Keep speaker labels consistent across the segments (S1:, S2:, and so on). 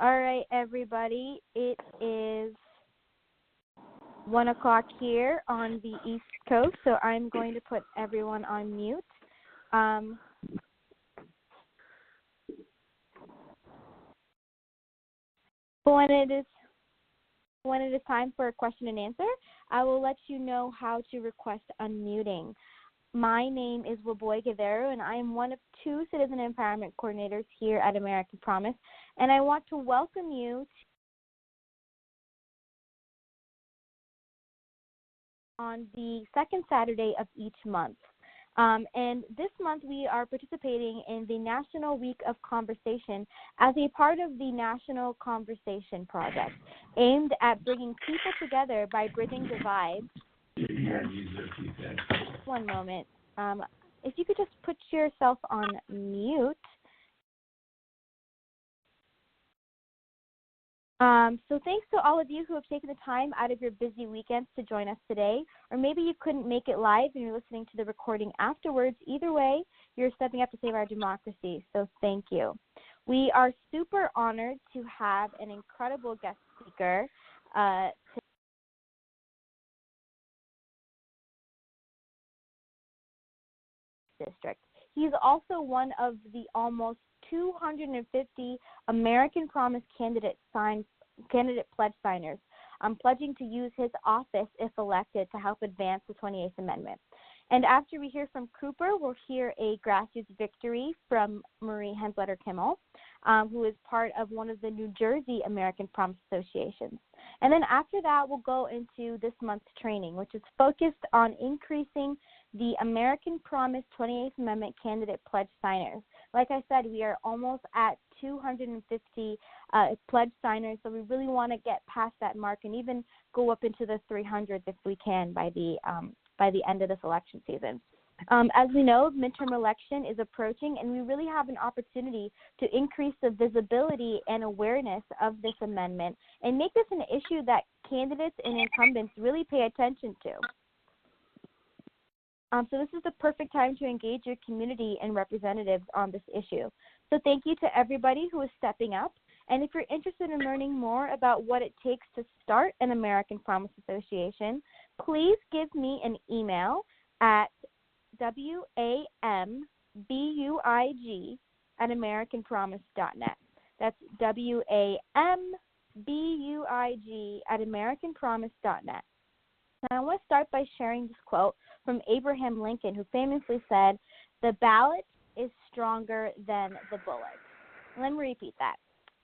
S1: All right, everybody. It is 1 o'clock here on the East Coast, so I'm going to put everyone on mute. When it is time for a question and answer, I will let you know how to request unmuting. My name is Waboy Guevara, and I am one of two citizen empowerment coordinators here at American Promise, and I want to welcome you on the second Saturday of each month. And this month we are participating in the National Week of Conversation as a part of the National Conversation Project, aimed at bringing people together by bridging divides. One moment. If you could just put yourself on mute. So thanks to all of you who have taken the time out of your busy weekends to join us today, or maybe you couldn't make it live and you're listening to the recording afterwards. Either way, you're stepping up to save our democracy, so thank you. We are super honored to have an incredible guest speaker district. He's also one of the almost 250 American Promise candidate pledge signers, pledging to use his office, if elected, to help advance the 28th Amendment. And after we hear from Cooper, we'll hear a grassroots victory from Marie Hensletter-Kimmel, who is part of one of the New Jersey American Promise Associations. And then after that, we'll go into this month's training, which is focused on increasing the American Promise 28th Amendment candidate pledge signers. Like I said, we are almost at 250 pledge signers, so we really want to get past that mark and even go up into the 300s if we can by the end of this election season. As we know, midterm election is approaching, and we really have an opportunity to increase the visibility and awareness of this amendment and make this an issue that candidates and incumbents really pay attention to. So this is the perfect time to engage your community and representatives on this issue. So thank you to everybody who is stepping up. And if you're interested in learning more about what it takes to start an American Promise Association, please give me an email at wambuig@americanpromise.net. That's wambuig@americanpromise.net. And I want to start by sharing this quote from Abraham Lincoln, who famously said, "The ballot is stronger than the bullet." Let me repeat that.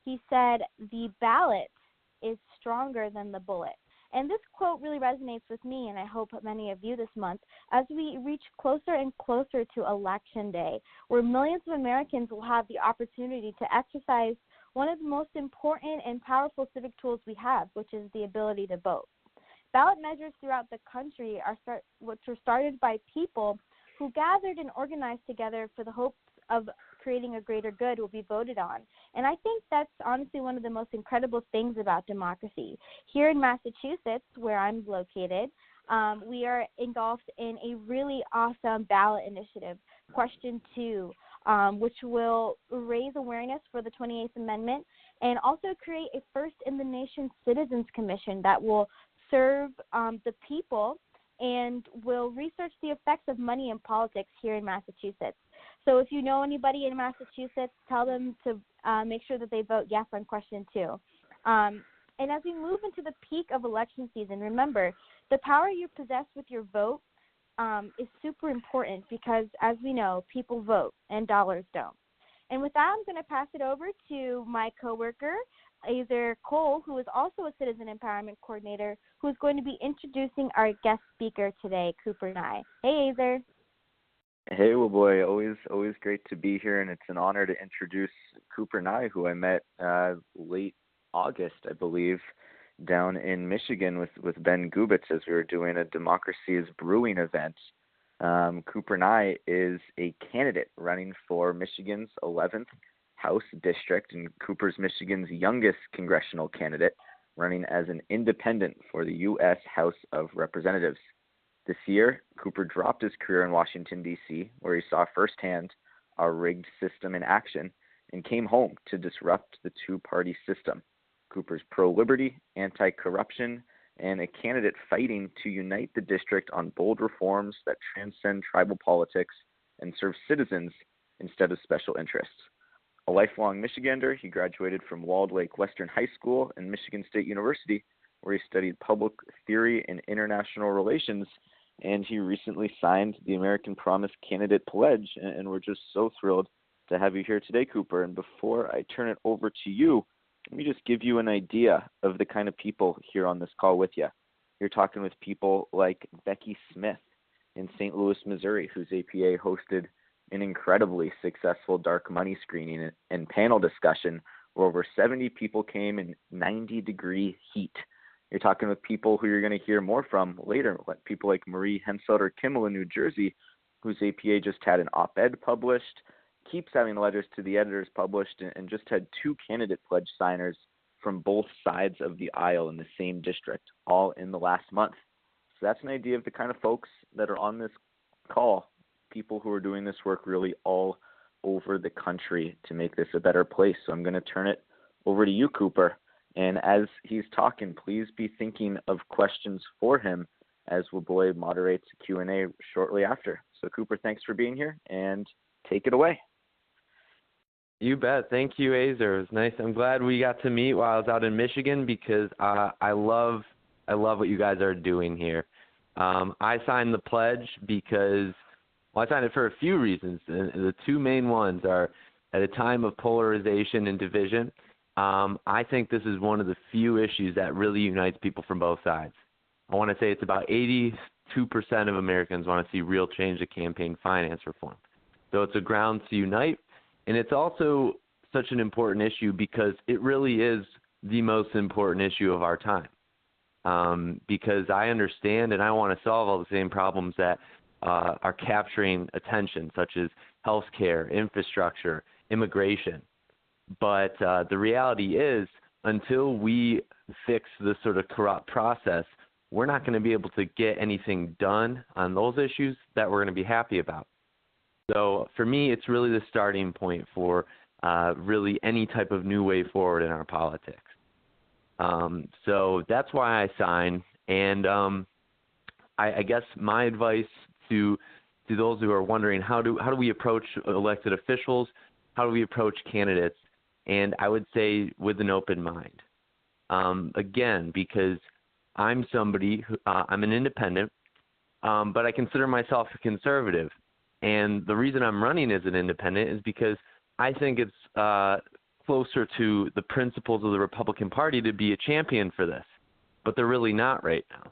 S1: He said, "The ballot is stronger than the bullet." And this quote really resonates with me, and I hope many of you this month, as we reach closer and closer to Election Day, where millions of Americans will have the opportunity to exercise one of the most important and powerful civic tools we have, which is the ability to vote. Ballot measures throughout the country which were started by people who gathered and organized together for the hopes of creating a greater good will be voted on. And I think that's honestly one of the most incredible things about democracy. Here in Massachusetts, where I'm located, we are engulfed in a really awesome ballot initiative, Question 2, which will raise awareness for the 28th Amendment and also create a first-in-the-nation Citizens Commission that will serve the people and will research the effects of money in politics here in Massachusetts. So if you know anybody in Massachusetts, tell them to make sure that they vote yes on Question 2. And as we move into the peak of election season, remember, the power you possess with your vote is super important because, as we know, people vote and dollars don't. And with that, I'm going to pass it over to my coworker, Azer Cole, who is also a Citizen Empowerment Coordinator, who is going to be introducing our guest speaker today, Cooper Nye. Hey, Azer.
S2: Hey, well, boy, always great to be here, and it's an honor to introduce Cooper Nye, who I met late August, I believe, down in Michigan with Ben Gubitz as we were doing a Democracy is Brewing event. Cooper Nye is a candidate running for Michigan's 11th House District, and Cooper's Michigan's youngest congressional candidate, running as an independent for the U.S. House of Representatives. This year, Cooper dropped his career in Washington, D.C., where he saw firsthand our rigged system in action and came home to disrupt the two-party system. Cooper's pro-liberty, anti-corruption, and a candidate fighting to unite the district on bold reforms that transcend tribal politics and serve citizens instead of special interests. A lifelong Michigander, he graduated from Walled Lake Western High School and Michigan State University, where he studied public theory and international relations, and he recently signed the American Promise Candidate Pledge, and we're just so thrilled to have you here today, Cooper. And before I turn it over to you, let me just give you an idea of the kind of people here on this call with you. You're talking with people like Becky Smith in St. Louis, Missouri, whose APA hosted an incredibly successful dark money screening and panel discussion where over 70 people came in 90-degree heat. You're talking with people who you're going to hear more from later, like people like Marie Henselter-Kimmel in New Jersey, whose APA just had an op-ed published, keeps having letters to the editors published, and just had 2 candidate pledge signers from both sides of the aisle in the same district, all in the last month. So that's an idea of the kind of folks that are on this call, people who are doing this work really all over the country to make this a better place. So I'm going to turn it over to you, Cooper. And as he's talking, please be thinking of questions for him as Waboy moderates Q&A shortly after. So Cooper, thanks for being here, and take it away.
S3: You bet. Thank you, Azer. It was nice. I'm glad we got to meet while I was out in Michigan because I love what you guys are doing here. I signed the pledge because, well, I signed it for a few reasons. The 2 main ones are at a time of polarization and division. I think this is one of the few issues that really unites people from both sides. I want to say it's about 82% of Americans want to see real change to campaign finance reform. So it's a ground to unite. And it's also such an important issue because it really is the most important issue of our time. Because I understand and I want to solve all the same problems that are capturing attention, such as healthcare, infrastructure, immigration. But the reality is, until we fix this sort of corrupt process, we're not going to be able to get anything done on those issues that we're going to be happy about. So for me, it's really the starting point for really any type of new way forward in our politics. So that's why I signed. And I guess my advice to those who are wondering, how do we approach elected officials? How do we approach candidates? And I would say with an open mind. Again, because I'm somebody who I'm an independent, but I consider myself a conservative. And the reason I'm running as an independent is because I think it's closer to the principles of the Republican Party to be a champion for this, but they're really not right now.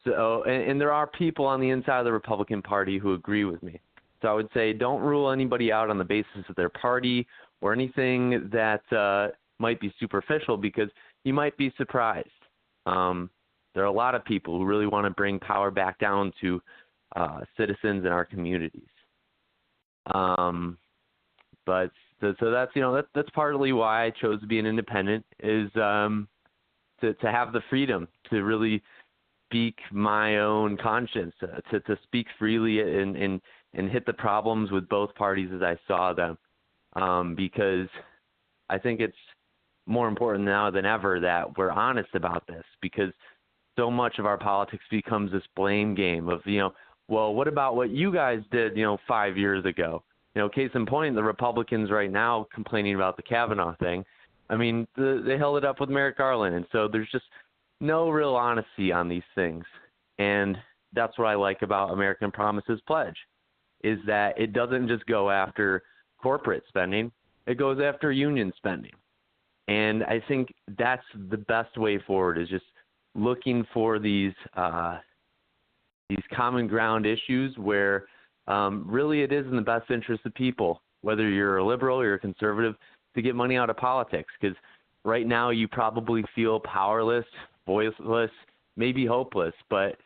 S3: So, and there are people on the inside of the Republican Party who agree with me. So I would say don't rule anybody out on the basis of their party or anything that might be superficial, because you might be surprised. There are a lot of people who really want to bring power back down to citizens in our communities. But so that's, that's partly why I chose to be an independent, is to have the freedom to really speak my own conscience, to speak freely and hit the problems with both parties as I saw them. Because I think it's more important now than ever that we're honest about this, because so much of our politics becomes this blame game of, well, what about what you guys did, 5 years ago? Case in point, the Republicans right now complaining about the Kavanaugh thing. I mean, they held it up with Merrick Garland, and so there's just no real honesty on these things. And that's what I like about American Promise's pledge, is that it doesn't just go after corporate spending, it goes after union spending. And I think that's the best way forward, is just looking for these common ground issues where really it is in the best interest of people, whether you're a liberal or you're a conservative, to get money out of politics. Because right now you probably feel powerless, voiceless, maybe hopeless, but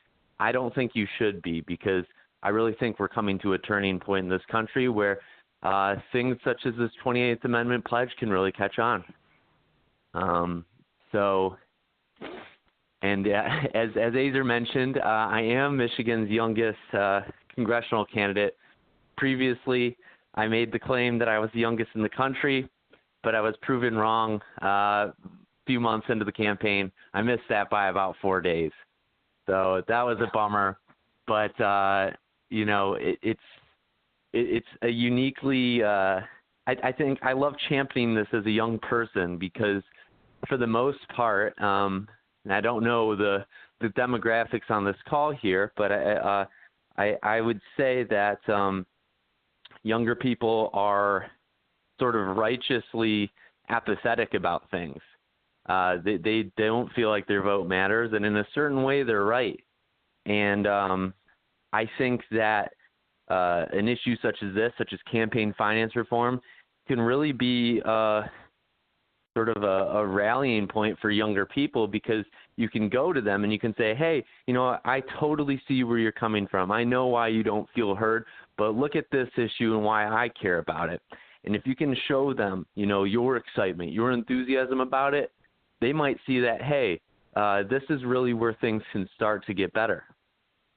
S3: I don't think you should be, because I really think we're coming to a turning point in this country where things such as this 28th Amendment pledge can really catch on. As Azer mentioned, I am Michigan's youngest congressional candidate. Previously, I made the claim that I was the youngest in the country. but I was proven wrong a few months into the campaign. I missed that by about 4 days. So that was a bummer. But, it's a uniquely I think I love championing this as a young person because for the most part, and I don't know the demographics on this call here, but I would say that younger people are sort of righteously apathetic about things. They don't feel like their vote matters, and in a certain way, they're right. And I think that an issue such as this, such as campaign finance reform, can really be sort of a rallying point for younger people because you can go to them and you can say, hey, I totally see where you're coming from. I know why you don't feel heard, but look at this issue and why I care about it. And if you can show them, your excitement, your enthusiasm about it, they might see that, hey, this is really where things can start to get better.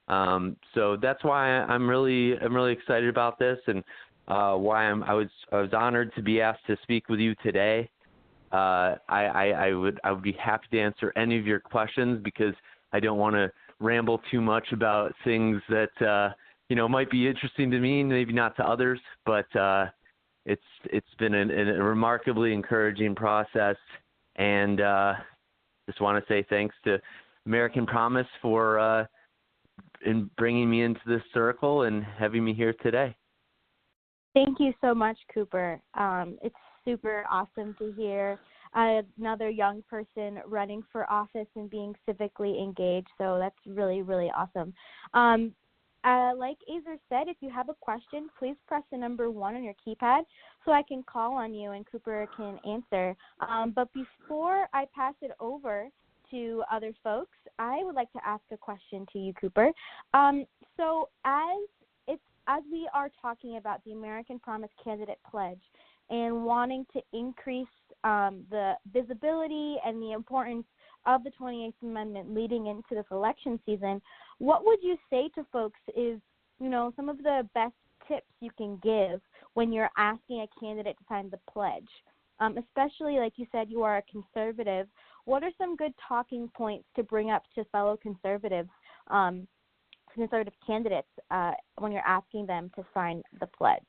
S3: So that's why I'm really excited about this, and why I was honored to be asked to speak with you today. I would be happy to answer any of your questions because I don't want to ramble too much about things that might be interesting to me, maybe not to others. But it's been a remarkably encouraging process, and just want to say thanks to American Promise for in bringing me into this circle and having me here today.
S1: Thank you so much, Cooper. It's super awesome to hear another young person running for office and being civically engaged. So that's really, really awesome. Like Azer said, if you have a question, please press the number 1 on your keypad so I can call on you and Cooper can answer. But before I pass it over to other folks, I would like to ask a question to you, Cooper. So as we are talking about the American Promise Candidate Pledge and wanting to increase the visibility and the importance of the 28th Amendment leading into this election season, what would you say to folks is, some of the best tips you can give when you're asking a candidate to sign the pledge? Especially, like you said, you are a conservative. What are some good talking points to bring up to fellow conservatives, conservative candidates, when you're asking them to sign the pledge?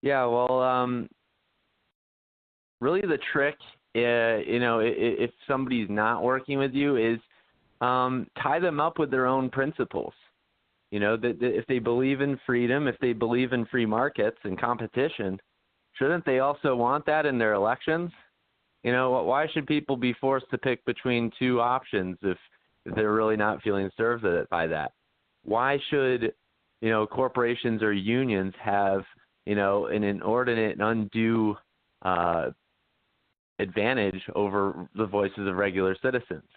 S3: Yeah, well, really the trick, if somebody's not working with you is tie them up with their own principles. That if they believe in freedom, if they believe in free markets and competition, shouldn't they also want that in their elections? Why should people be forced to pick between two options if they're really not feeling served by that? Why should, corporations or unions have, an inordinate and undue advantage over the voices of regular citizens?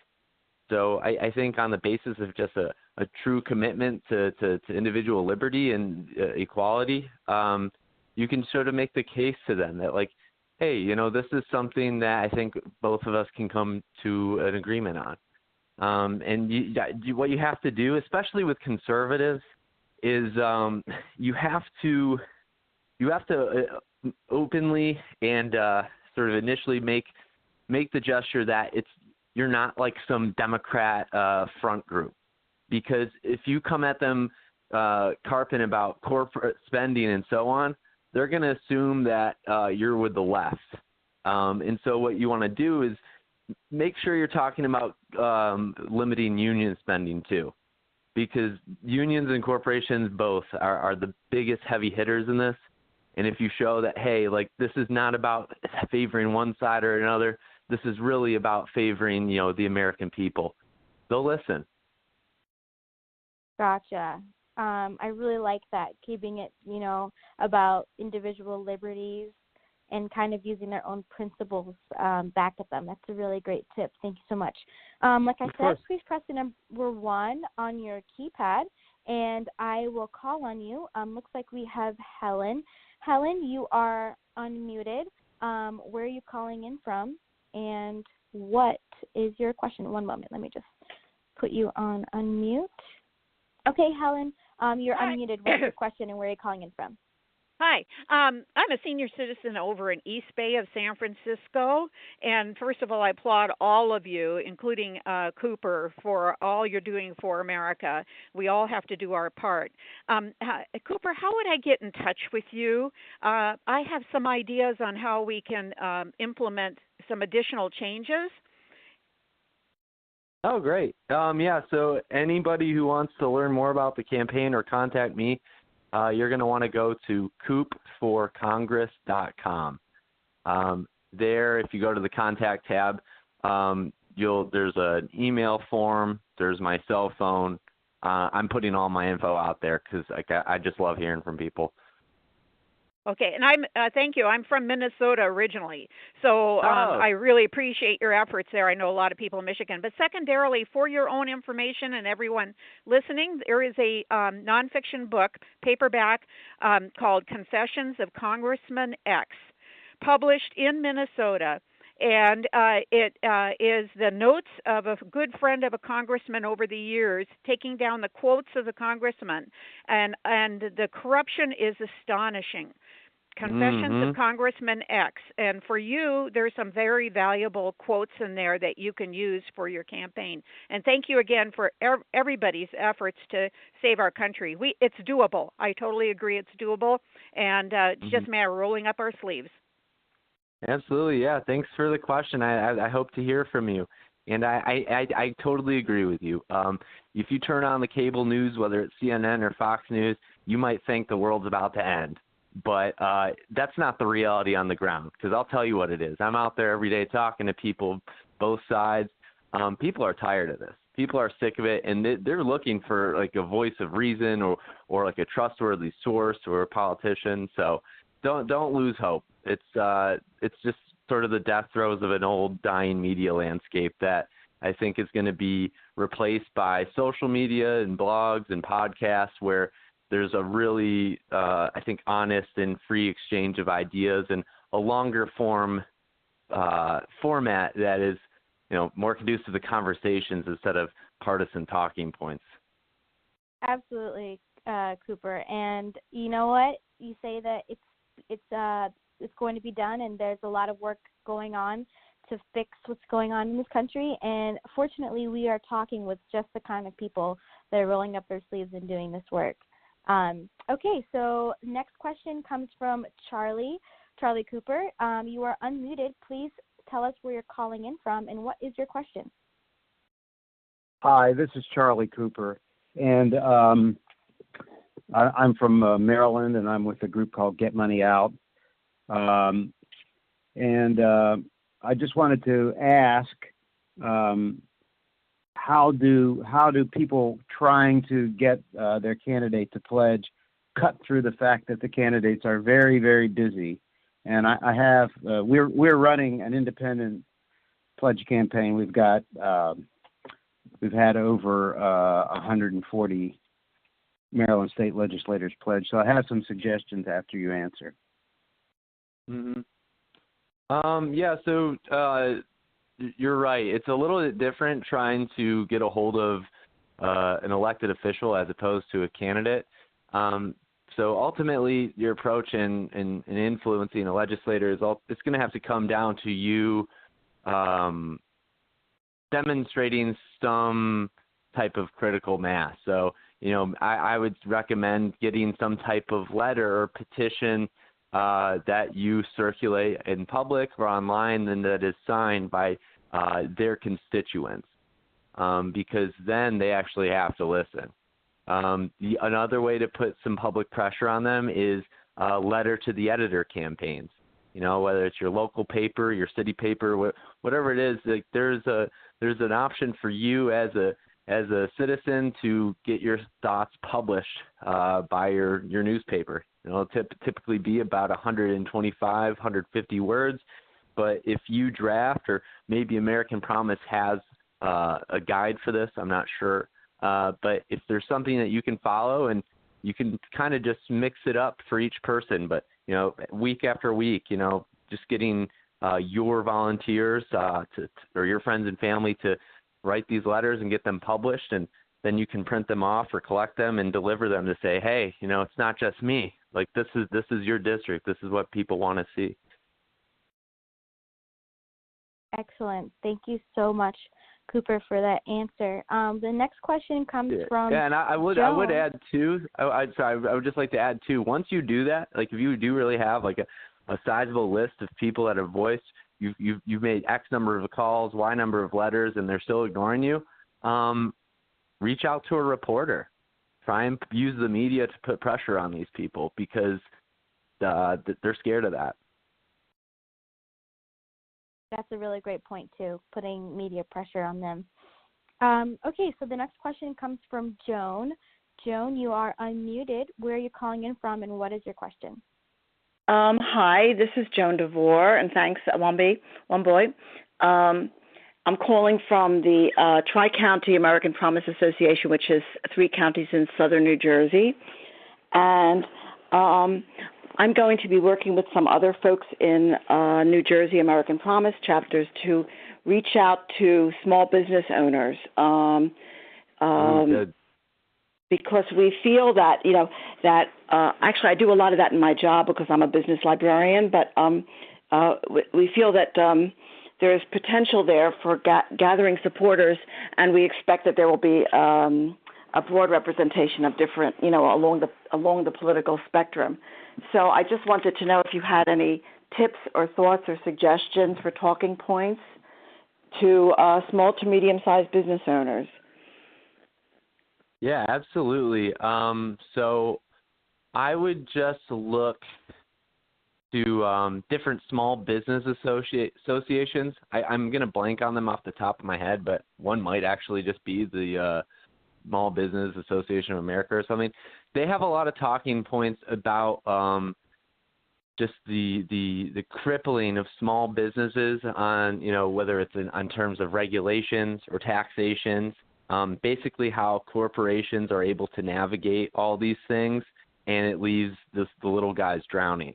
S3: So I think on the basis of just a true commitment to individual liberty and equality, you can sort of make the case to them that, like, hey, this is something that I think both of us can come to an agreement on. And what you have to do, especially with conservatives, is you have to openly and sort of initially make the gesture that you're not like some Democrat front group, because if you come at them carping about corporate spending and so on, they're going to assume that you're with the left. And so what you want to do is make sure you're talking about limiting union spending too, because unions and corporations both are the biggest heavy hitters in this. And if you show that, hey, like, this is not about favoring one side or another, this is really about favoring, the American people, they'll listen.
S1: Gotcha. I really like that, keeping it, about individual liberties and kind of using their own principles back at them. That's a really great tip. Thank you so much. Like I said, please press the number 1 on your keypad, and I will call on you. Looks like we have Helen. Helen, you are unmuted. Where are you calling in from, and what is your question? One moment. Let me just put you on unmute. Okay, Helen, you're unmuted. What's your question, and where are you calling in from?
S4: Hi, I'm a senior citizen over in East Bay of San Francisco. And first of all, I applaud all of you, including Cooper, for all you're doing for America. We all have to do our part. Cooper, how would I get in touch with you? I have some ideas on how we can implement some additional changes.
S3: Oh, great. Yeah, so anybody who wants to learn more about the campaign or contact me, you're going to want to go to coopforcongress.com. There, if you go to the contact tab, there's an email form, there's my cell phone. I'm putting all my info out there because I just love hearing from people.
S4: Okay, and thank you. I'm from Minnesota originally, so I really appreciate your efforts there. I know a lot of people in Michigan. But secondarily, for your own information and everyone listening, there is a nonfiction book, paperback, called Confessions of Congressman X, published in Minnesota. And it is the notes of a good friend of a congressman over the years, taking down the quotes of the congressman, and the corruption is astonishing. Confessions of Congressman X. And for you, there's some very valuable quotes in there that you can use for your campaign. And thank you again for everybody's efforts to save our country. It's doable. I totally agree it's doable. And it's just a matter of rolling up our sleeves.
S3: Absolutely, yeah. Thanks for the question. I hope to hear from you. And I totally agree with you. If you turn on the cable news, whether it's CNN or Fox News, you might think the world's about to end. But that's not the reality on the ground, because I'll tell you what it is. I'm out there every day talking to people, both sides. People are tired of this. People are sick of it, and they're looking for like a voice of reason or like a trustworthy source or a politician. So don't lose hope. It's just sort of the death throes of an old dying media landscape that I think is going to be replaced by social media and blogs and podcasts where there's a really, I think, honest and free exchange of ideas and a longer format that is, more conducive to conversations instead of partisan talking points.
S1: Absolutely, Cooper. And you know what? You say that it's going to be done, and there's a lot of work going on to fix what's going on in this country. And fortunately, we are talking with just the kind of people that are rolling up their sleeves and doing this work. Okay, so next question comes from Charlie Cooper. You are unmuted. Please tell us where you're calling in from and what is your question?
S5: Hi, this is Charlie Cooper, and I'm from Maryland, and I'm with a group called Get Money Out. And I just wanted to ask, how do people trying to get their candidate to pledge cut through the fact that the candidates are very, very busy? And we're running an independent pledge campaign. We've had over 140 Maryland state legislators pledge. So I have some suggestions after you answer.
S3: Yeah, so you're right. It's a little bit different trying to get a hold of an elected official as opposed to a candidate. So ultimately, your approach in influencing a legislator it's going to have to come down to you demonstrating some type of critical mass. So, I would recommend getting some type of letter or petition that you circulate in public or online and that is signed by their constituents, because then they actually have to listen. Another way to put some public pressure on them is a letter to the editor campaigns. Whether it's your local paper, your city paper, whatever it is, like there's an option for you as a citizen to get your thoughts published by your newspaper. It'll typically be about 125, 150 words. But if you draft, or maybe American Promise has a guide for this, I'm not sure. But if there's something that you can follow, and you can kind of just mix it up for each person. But, week after week, just getting your volunteers or your friends and family to write these letters and get them published, and then you can print them off or collect them and deliver them to say, hey, it's not just me. Like this is your district. This is what people want to see.
S1: Excellent. Thank you so much, Cooper, for that answer. The next question comes from
S3: and I would add too. I would just like to add too. Once you do that, like if you do really have like a sizable list of people that have voiced, you've made X number of calls, Y number of letters, and they're still ignoring you. Reach out to a reporter. Try and use the media to put pressure on these people because they're scared of that.
S1: That's a really great point, too, putting media pressure on them. Okay, so the next question comes from Joan. Joan, you are unmuted. Where are you calling in from, and what is your question?
S6: Hi, this is Joan DeVore, and thanks, Womboy. I'm calling from the Tri-County American Promise Association, which is 3 counties in southern New Jersey. And I'm going to be working with some other folks in New Jersey American Promise chapters to reach out to small business owners. Because we feel that, actually I do a lot of that in my job because I'm a business librarian, but we feel that there is potential there for gathering supporters, and we expect that there will be a broad representation of different, along the political spectrum. So I just wanted to know if you had any tips or thoughts or suggestions for talking points to small to medium-sized business owners.
S3: Yeah, absolutely. So I would just look to different small business associations. I'm going to blank on them off the top of my head, but one might actually just be the Small Business Association of America or something. They have a lot of talking points about just the crippling of small businesses on, whether it's on terms of regulations or taxations, basically how corporations are able to navigate all these things, and it leaves the little guys drowning.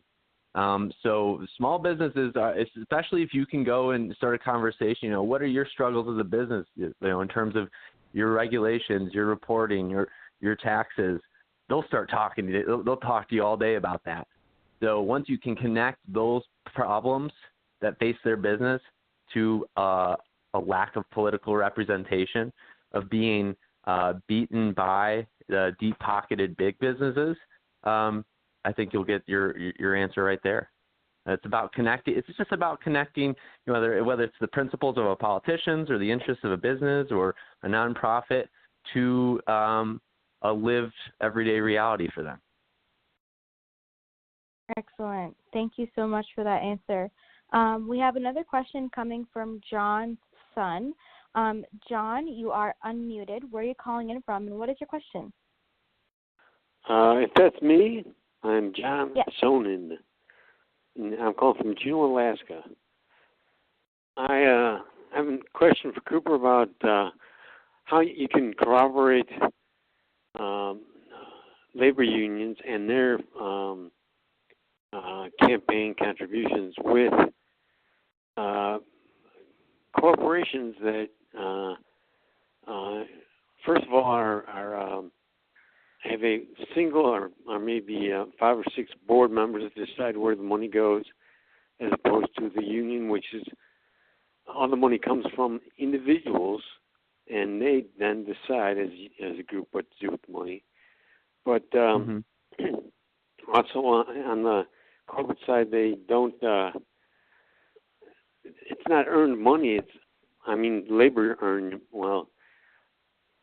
S3: So small businesses, especially if you can go and start a conversation, what are your struggles as a business, in terms of your regulations, your reporting, your taxes. They'll start talking to you. They'll talk to you all day about that. So once you can connect those problems that face their business to a lack of political representation, of being beaten by the deep-pocketed big businesses, I think you'll get your answer right there. It's about connecting. It's just about connecting, whether it's the principles of a politicians or the interests of a business or a nonprofit to a lived everyday reality for them.
S1: Excellent. Thank you so much for that answer. We have another question coming from John's son. John, you are unmuted. Where are you calling in from, and what is your question?
S7: If that's me, I'm John
S1: Yes.
S7: Sonnen. I'm calling from Juneau, Alaska. I have a question for Cooper about how you can corroborate labor unions and their campaign contributions with corporations that, first of all, are have a single or maybe 5 or 6 board members that decide where the money goes, as opposed to the union, which is all the money comes from individuals, and they then decide as a group what to do with the money. But also on the corporate side, they don't. It's not earned money. Labor earned,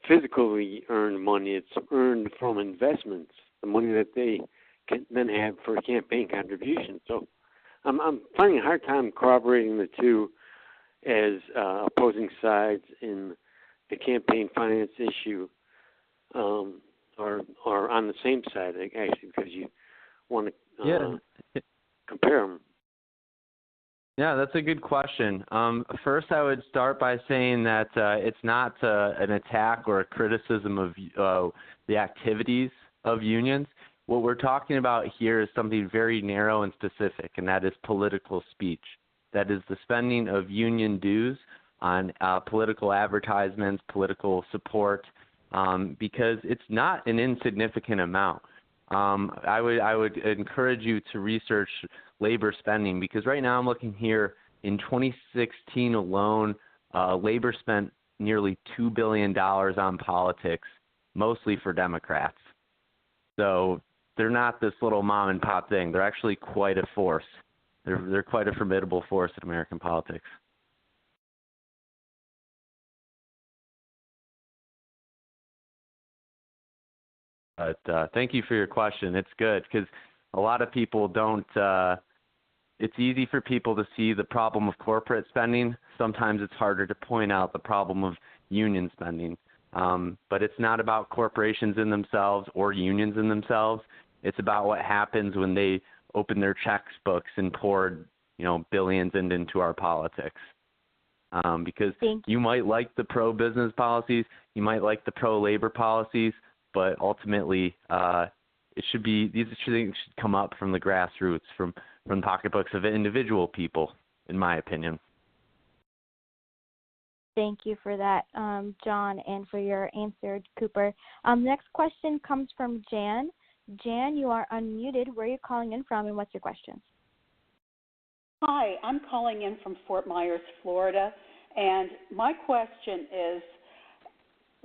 S7: physically earned money. It's earned from investments, the money that they can then have for campaign contributions. So I'm finding a hard time corroborating the two as opposing sides in the campaign finance issue, or on the same side, actually, because you want to compare them.
S3: Yeah, that's a good question. First, I would start by saying that it's not an attack or a criticism of the activities of unions. What we're talking about here is something very narrow and specific, and that is political speech. That is the spending of union dues on political advertisements, political support, because it's not an insignificant amount. I would encourage you to research labor spending, because right now I'm looking here in 2016 alone, labor spent nearly $2 billion on politics, mostly for Democrats. So they're not this little mom and pop thing. They're actually quite a force. They're quite a formidable force in American politics. But thank you for your question. It's good because a lot of people don't. It's easy for people to see the problem of corporate spending. Sometimes it's harder to point out the problem of union spending. But it's not about corporations in themselves or unions in themselves. It's about what happens when they open their checkbooks and poured, billions into our politics. Because you might like the pro-business policies, you might like the pro-labor policies, but ultimately, these things should come up from the grassroots, from the pocketbooks of individual people, in my opinion.
S1: Thank you for that, John, and for your answer, Cooper. Next question comes from Jan. Jan, you are unmuted. Where are you calling in from, and what's your question?
S8: Hi, I'm calling in from Fort Myers, Florida, and my question is,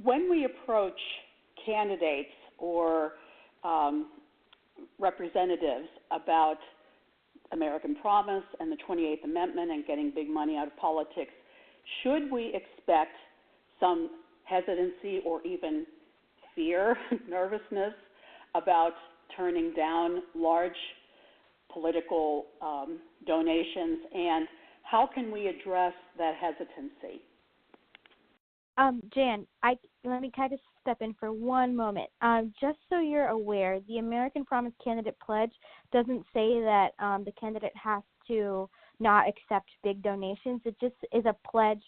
S8: when we approach candidates or representatives about American Promise and the 28th Amendment and getting big money out of politics, should we expect some hesitancy or even fear, nervousness about turning down large political donations, and how can we address that hesitancy?
S1: Jan, let me kind of step in for one moment. Just so you're aware, the American Promise Candidate Pledge doesn't say that the candidate has to not accept big donations. It just is a pledge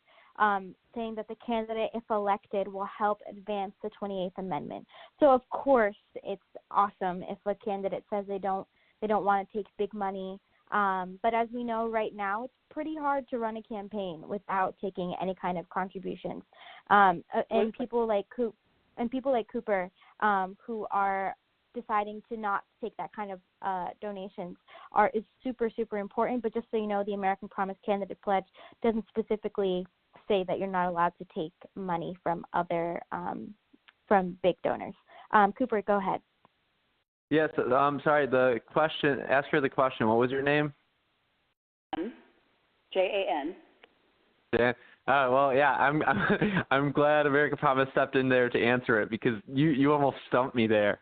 S1: saying that the candidate, if elected, will help advance the 28th Amendment. So, of course, it's awesome if a candidate says they don't want to take big money. But as we know right now, it's pretty hard to run a campaign without taking any kind of contributions. And people like Cooper, who are deciding to not take that kind of donations is super, super important. But just so you know, the American Promise Candidate Pledge doesn't specifically say that you're not allowed to take money from from big donors. Cooper, go ahead.
S3: Yes, I'm sorry. Ask her the question. What was your name?
S8: Jan.
S3: Yeah. Well, yeah. I'm glad American Promise stepped in there to answer it, because you almost stumped me there.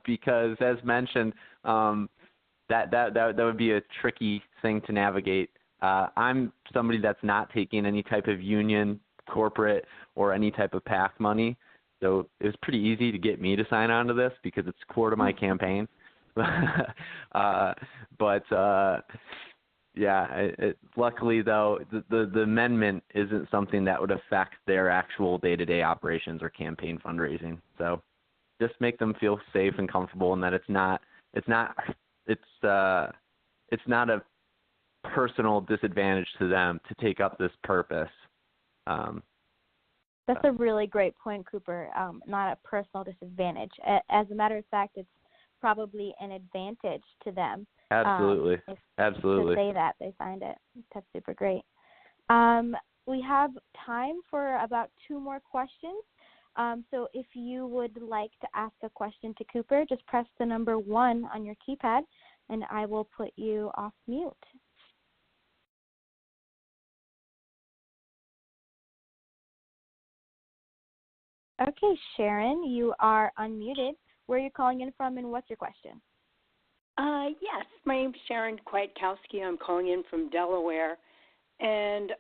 S3: Because as mentioned, that would be a tricky thing to navigate. I'm somebody that's not taking any type of union, corporate, or any type of PAC money. So it was pretty easy to get me to sign on to this because it's core to my campaign. Luckily, though, the amendment isn't something that would affect their actual day-to-day operations or campaign fundraising. So just make them feel safe and comfortable, and that it's not a personal disadvantage to them to take up this purpose.
S1: That's a really great point, Cooper. Not a personal disadvantage. As a matter of fact, it's probably an advantage to them.
S3: Absolutely. Absolutely.
S1: To say that they signed it. That's super great. We have time for about 2 more questions. So if you would like to ask a question to Cooper, just press the number 1 on your keypad, and I will put you off mute. Okay, Sharon, you are unmuted. Where are you calling in from, and what's your question?
S9: Yes, my name's Sharon Kwiatkowski. I'm calling in from Delaware. And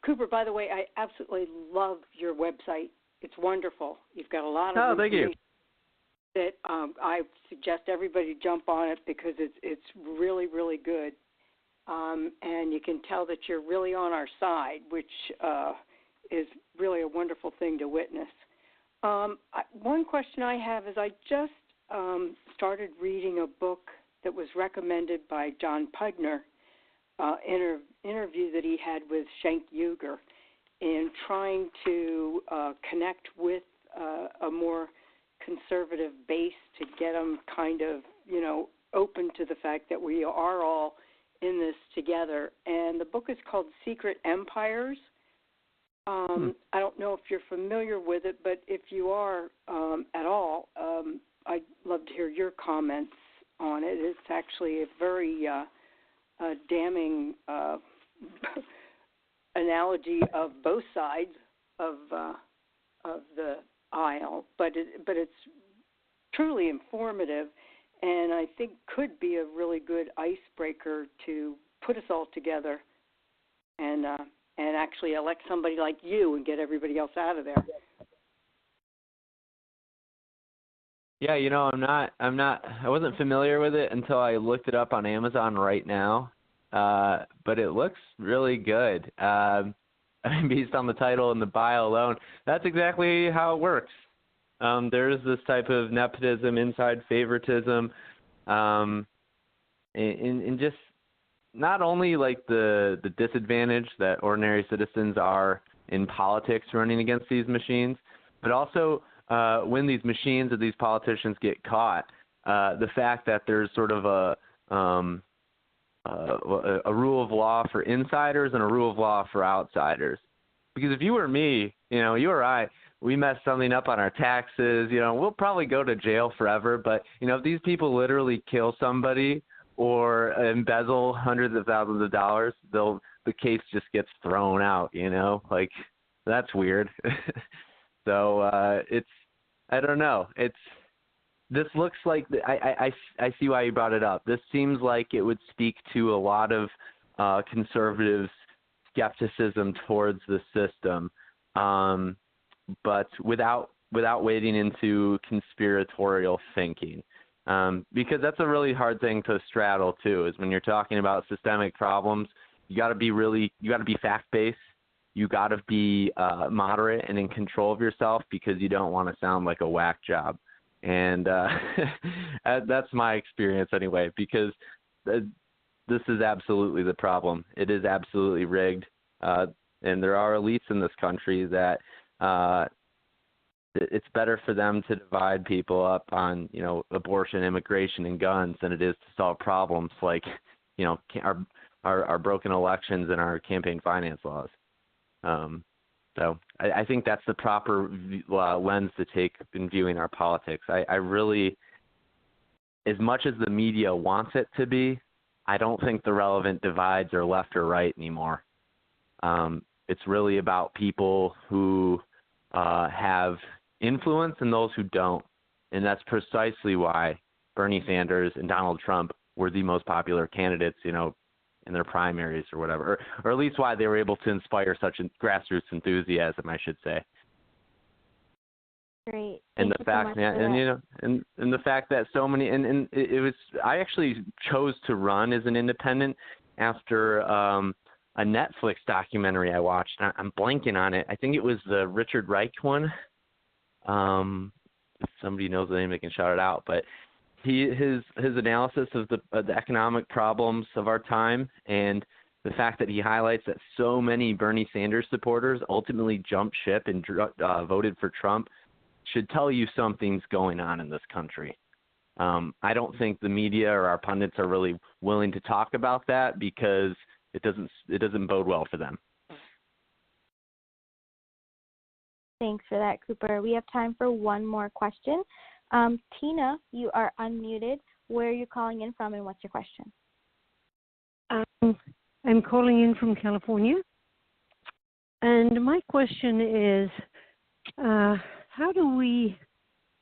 S9: Cooper, by the way, I absolutely love your website. It's wonderful. You've got a lot of information that I suggest everybody jump on it because it's really, really good. And you can tell that you're really on our side, which is really a wonderful thing to witness. One question I have is I just started reading a book that was recommended by John Pugner, interview that he had with Cenk Uygur, in trying to connect with a more conservative base to get them kind of, open to the fact that we are all in this together. And the book is called Secret Empires. I don't know if you're familiar with it, but if you are at all, I'd love to hear your comments on it. It's actually a very damning analogy of both sides of the aisle, but it's truly informative, and I think could be a really good icebreaker to put us all together and actually elect somebody like you and get everybody else out of there.
S3: Yeah, I wasn't familiar with it until I looked it up on Amazon right now. But it looks really good. Based on the title and the bio alone, that's exactly how it works. There's this type of nepotism, inside favoritism, and just not only like the disadvantage that ordinary citizens are in politics running against these machines, but also when these machines or these politicians get caught, the fact that there's sort of a rule of law for insiders and a rule of law for outsiders. Because if you or me, you or I, we mess something up on our taxes, we'll probably go to jail forever. But, if these people literally kill somebody or embezzle hundreds of thousands of dollars, the case just gets thrown out, like that's weird. So I don't know. This looks like I see why you brought it up. This seems like it would speak to a lot of conservatives' skepticism towards the system, but without wading into conspiratorial thinking, because that's a really hard thing to straddle too. Is when you're talking about systemic problems, you got to be fact-based. You got to be moderate and in control of yourself, because you don't want to sound like a whack job. And that's my experience anyway, because this is absolutely the problem. It is absolutely rigged, and there are elites in this country that it's better for them to divide people up on, abortion, immigration, and guns than it is to solve problems like, our broken elections and our campaign finance laws. So I think that's the proper lens to take in viewing our politics. I really, as much as the media wants it to be, I don't think the relevant divides are left or right anymore. It's really about people who have influence and those who don't. And that's precisely why Bernie Sanders and Donald Trump were the most popular candidates, in their primaries or whatever, or at least why they were able to inspire such grassroots enthusiasm, I should say.
S1: Great.
S3: And the fact, and the fact that so many, and it was, I actually chose to run as an independent after a Netflix documentary I watched. I'm blanking on it. I think it was the Richard Reich one. If somebody knows the name, they can shout it out. But his analysis of the economic problems of our time, and the fact that he highlights that so many Bernie Sanders supporters ultimately jumped ship and voted for Trump, should tell you something's going on in this country. I don't think the media or our pundits are really willing to talk about that, because it doesn't bode well for them.
S1: Thanks for that, Cooper. We have time for one more question. Tina, you are unmuted. Where are you calling in from, and what's your question?
S10: I'm calling in from California, and my question is, how do we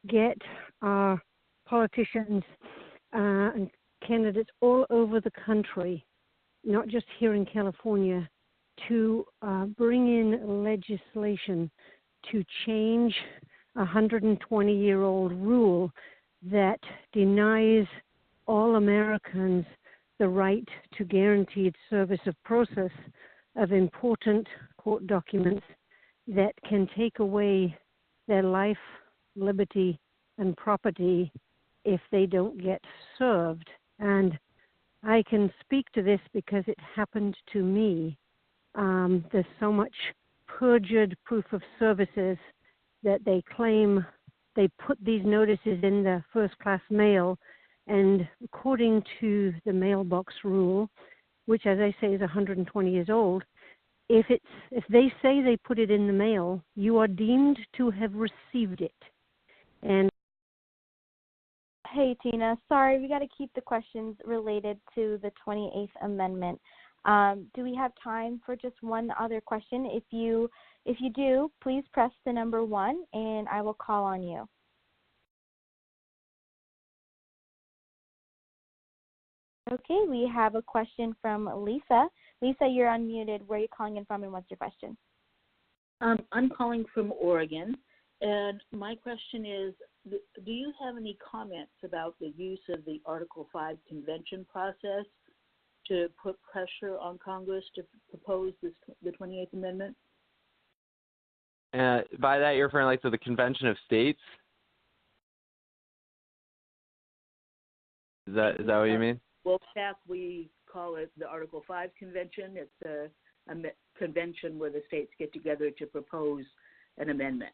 S10: get our politicians and candidates all over the country, not just here in California, to bring in legislation to change a 120-year-old rule that denies all Americans the right to guaranteed service of process of important court documents that can take away their life, liberty, and property if they don't get served. And I can speak to this because it happened to me. There's so much perjured proof of services that they claim they put these notices in the first-class mail, and according to the mailbox rule, which, as I say, is 120 years old, if they say they put it in the mail, you are deemed to have received it. And
S1: hey, Tina, sorry, we got to keep the questions related to the 28th Amendment. Do we have time for just one other question? If you do, please press the number 1, and I will call on you. Okay, we have a question from Lisa. Lisa, you're unmuted. Where are you calling in from, and what's your question?
S11: I'm calling from Oregon, and my question is, do you have any comments about the use of the Article 5 convention process to put pressure on Congress to propose the 28th Amendment?
S3: By that, you're referring to the Convention of States? Is that what you mean?
S11: Well, staff, we call it the Article 5 convention. It's a convention where the states get together to propose an amendment,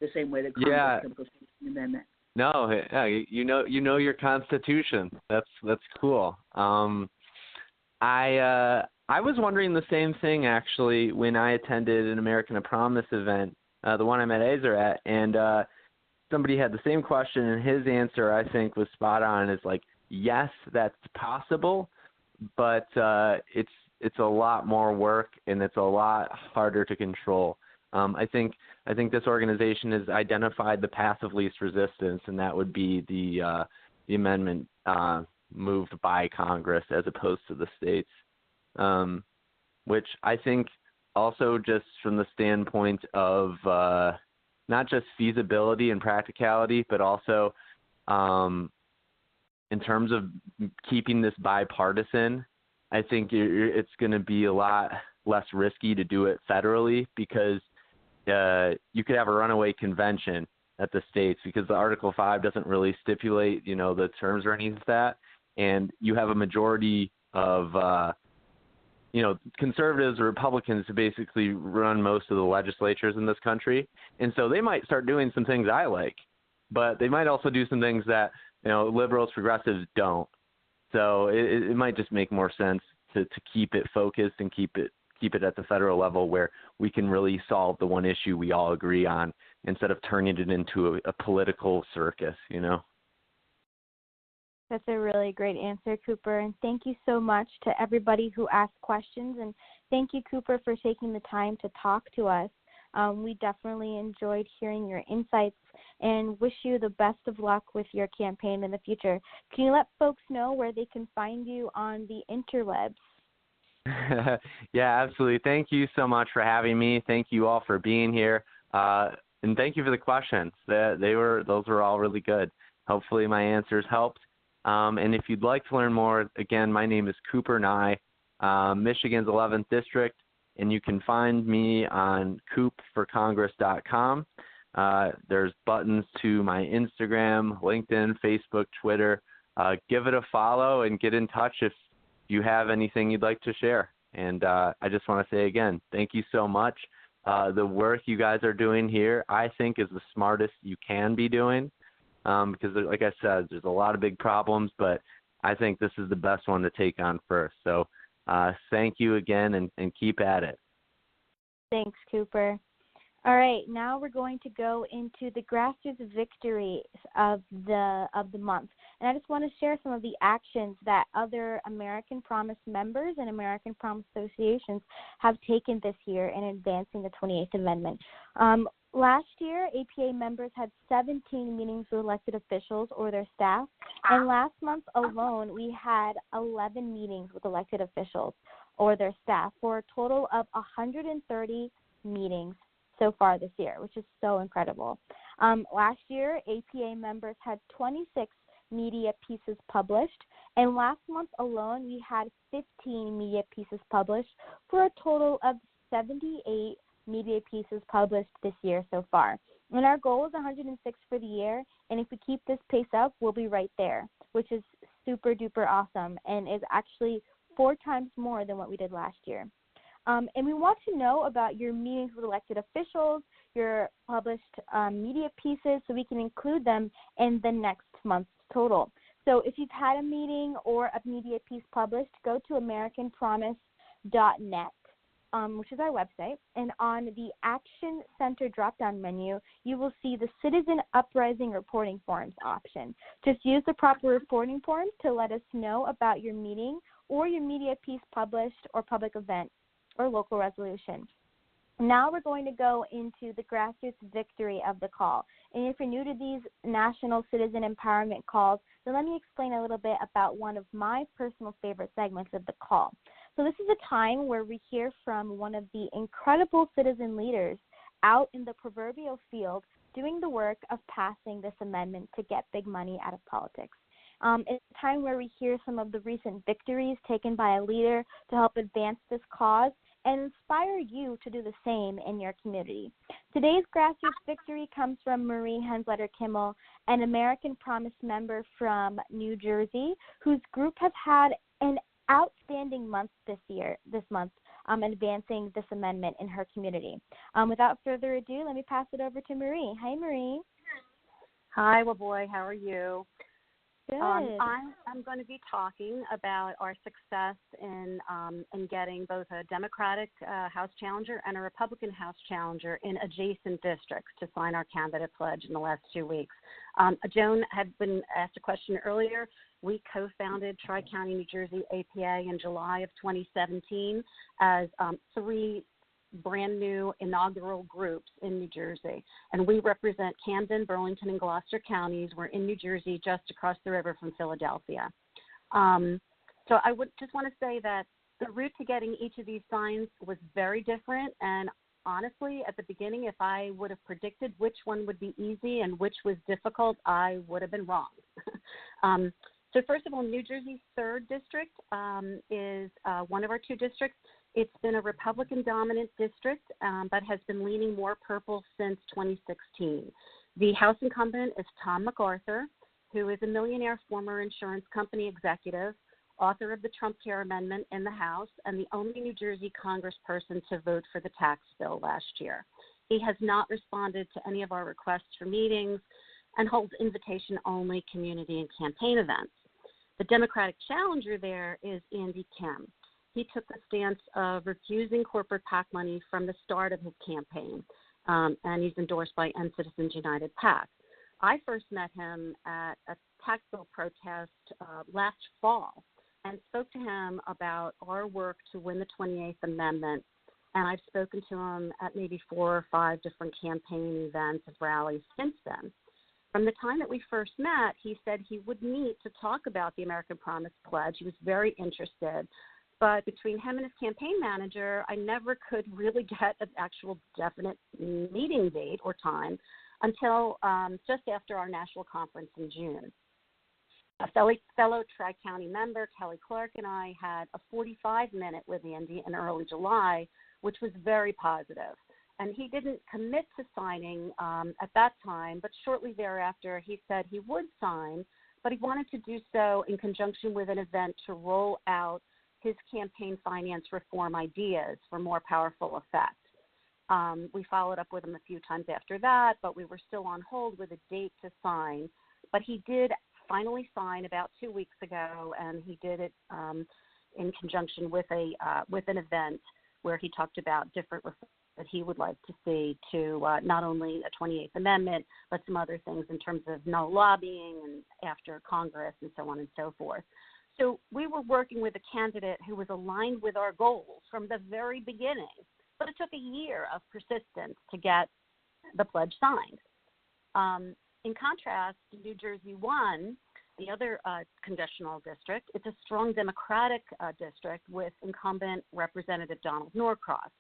S11: the same way that Congress can propose an amendment.
S3: No, yeah, you know your Constitution. That's cool. I was wondering the same thing actually when I attended an American of Promise event, the one I met Azer at, and somebody had the same question, and his answer I think was spot on. Is like, yes, that's possible, but it's a lot more work and it's a lot harder to control. I think this organization has identified the path of least resistance, and that would be the amendment moved by Congress as opposed to the states, which I think also just from the standpoint of not just feasibility and practicality, but also in terms of keeping this bipartisan, I think it's going to be a lot less risky to do it federally, because you could have a runaway convention at the states, because the Article 5 doesn't really stipulate, the terms or anything like that. And you have a majority of, conservatives or Republicans who basically run most of the legislatures in this country. And so they might start doing some things I like, but they might also do some things that, liberals, progressives don't. So it might just make more sense to keep it focused and keep it at the federal level where we can really solve the one issue we all agree on, instead of turning it into a political circus,
S1: That's a really great answer, Cooper, and thank you so much to everybody who asked questions, and thank you, Cooper, for taking the time to talk to us. We definitely enjoyed hearing your insights and wish you the best of luck with your campaign in the future. Can you let folks know where they can find you on the interwebs?
S3: Yeah, absolutely. Thank you so much for having me. Thank you all for being here. And thank you for the questions. Those were all really good. Hopefully my answers helped. And if you'd like to learn more, again, my name is Cooper Nye, Michigan's 11th District, and you can find me on coopforcongress.com. There's buttons to my Instagram, LinkedIn, Facebook, Twitter. Give it a follow and get in touch if you have anything you'd like to share. And I just want to say again, thank you so much. The work you guys are doing here, I think, is the smartest you can be doing, because like I said, there's a lot of big problems, but I think this is the best one to take on first. So thank you again, and keep at it.
S1: Thanks, Cooper. All right, now we're going to go into the grassroots victories of the month. And I just want to share some of the actions that other American Promise members and American Promise associations have taken this year in advancing the 28th Amendment. Last year, APA members had 17 meetings with elected officials or their staff, and last month alone, we had 11 meetings with elected officials or their staff, for a total of 130 meetings so far this year, which is so incredible. Last year, APA members had 26 media pieces published, and last month alone, we had 15 media pieces published, for a total of 78 media pieces published this year so far. And our goal is 106 for the year, and if we keep this pace up, we'll be right there, which is super duper awesome and is actually 4 times more than what we did last year. And we want to know about your meetings with elected officials, your published media pieces, so we can include them in the next month's total. So if you've had a meeting or a media piece published, go to AmericanPromise.net, which is our website, and on the Action Center drop-down menu, you will see the Citizen Uprising Reporting Forms option. Just use the proper reporting forms to let us know about your meeting or your media piece published or public event or local resolution. Now we're going to go into the grassroots victory of the call. And if you're new to these national citizen empowerment calls, then let me explain a little bit about one of my personal favorite segments of the call. So this is a time where we hear from one of the incredible citizen leaders out in the proverbial field doing the work of passing this amendment to get big money out of politics. It's a time where we hear some of the recent victories taken by a leader to help advance this cause and inspire you to do the same in your community. Today's grassroots victory comes from Marie Hensletter-Kimmel, an American Promise member from New Jersey, whose group has had an outstanding month this month, advancing this amendment in her community. Without further ado, let me pass it over to Marie. Hi, Marie.
S12: Hi, well, boy, how are you?
S1: Good.
S12: I'm going to be talking about our success in getting both a Democratic House challenger and a Republican House challenger in adjacent districts to sign our candidate pledge in the last 2 weeks. Joan had been asked a question earlier. We co-founded Tri-County New Jersey APA in July of 2017 as 3 brand new inaugural groups in New Jersey. And we represent Camden, Burlington, and Gloucester counties. We're in New Jersey, just across the river from Philadelphia. So I would just want to say that the route to getting each of these signs was very different. And honestly, at the beginning, if I would have predicted which one would be easy and which was difficult, I would have been wrong. So first of all, New Jersey's 3rd district is one of our 2 districts. It's been a Republican-dominant district, but has been leaning more purple since 2016. The House incumbent is Tom MacArthur, who is a millionaire former insurance company executive, author of the Trump Care Amendment in the House, and the only New Jersey congressperson to vote for the tax bill last year. He has not responded to any of our requests for meetings and holds invitation-only community and campaign events. The Democratic challenger there is Andy Kim. He took the stance of refusing corporate PAC money from the start of his campaign, and he's endorsed by End Citizens United PAC. I first met him at a tax bill protest last fall and spoke to him about our work to win the 28th Amendment, and I've spoken to him at maybe 4 or 5 different campaign events and rallies since then. From the time that we first met, he said he would meet to talk about the American Promise Pledge. He was very interested. But between him and his campaign manager, I never could really get an actual definite meeting date or time until just after our national conference in June. A fellow Tri-County member, Kelly Clark, and I had a 45-minute with Andy in early July, which was very positive. And he didn't commit to signing at that time, but shortly thereafter he said he would sign, but he wanted to do so in conjunction with an event to roll out his campaign finance reform ideas for more powerful effect. We followed up with him a few times after that, but we were still on hold with a date to sign. But he did finally sign about 2 weeks ago, and he did it in conjunction with an event where he talked about different reforms that he would like to see to not only a 28th Amendment, but some other things in terms of no lobbying and after Congress and so on and so forth. So we were working with a candidate who was aligned with our goals from the very beginning, but it took a year of persistence to get the pledge signed. In contrast, New Jersey 1, the other congressional district, it's a strong Democratic district with incumbent Representative Donald Norcross,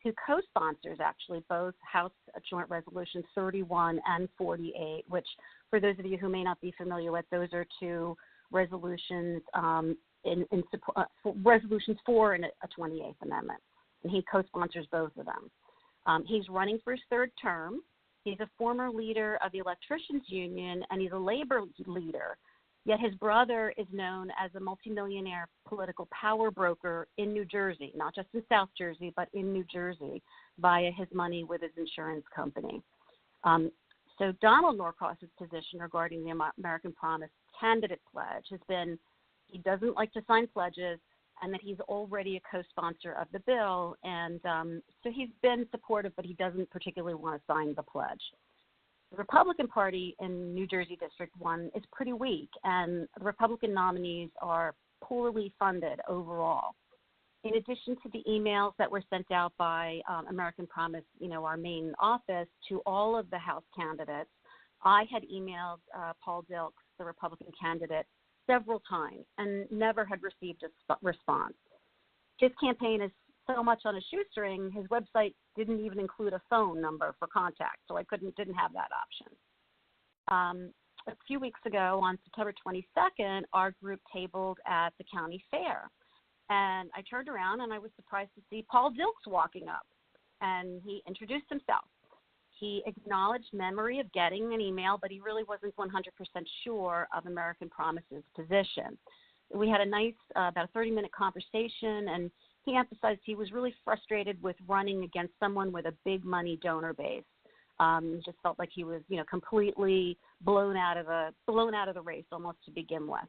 S12: who co-sponsors actually both House Joint Resolutions 31 and 48, which for those of you who may not be familiar with, those are 2 resolutions resolutions for a 28th Amendment, and he co-sponsors both of them. He's running for his 3rd term. He's a former leader of the Electricians Union, and he's a labor leader Yet his brother is known as a multimillionaire political power broker in New Jersey, not just in South Jersey, but in New Jersey, via his money with his insurance company. So Donald Norcross's position regarding the American Promise candidate pledge has been he doesn't like to sign pledges and that he's already a co-sponsor of the bill. And so he's been supportive, but he doesn't particularly want to sign the pledge. The Republican Party in New Jersey District 1 is pretty weak, and the Republican nominees are poorly funded overall. In addition to the emails that were sent out by American Promise, our main office, to all of the House candidates, I had emailed Paul Dilks, the Republican candidate, several times and never had received a response. His campaign is so much on a shoestring, his website didn't even include a phone number for contact, so I didn't have that option. A few weeks ago, on September 22nd, our group tabled at the county fair. And I turned around and I was surprised to see Paul Dilks walking up. And he introduced himself. He acknowledged memory of getting an email, but he really wasn't 100% sure of American Promise's position. We had a nice, about a 30-minute conversation, and he emphasized he was really frustrated with running against someone with a big money donor base. Just felt like he was, completely blown out of the race almost to begin with.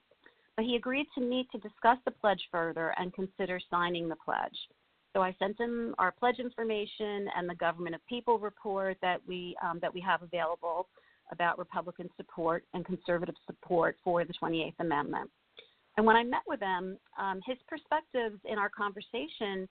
S12: But he agreed to meet to discuss the pledge further and consider signing the pledge. So I sent him our pledge information and the Government of People report that we have available about Republican support and conservative support for the 28th Amendment. And when I met with him, his perspectives in our conversation,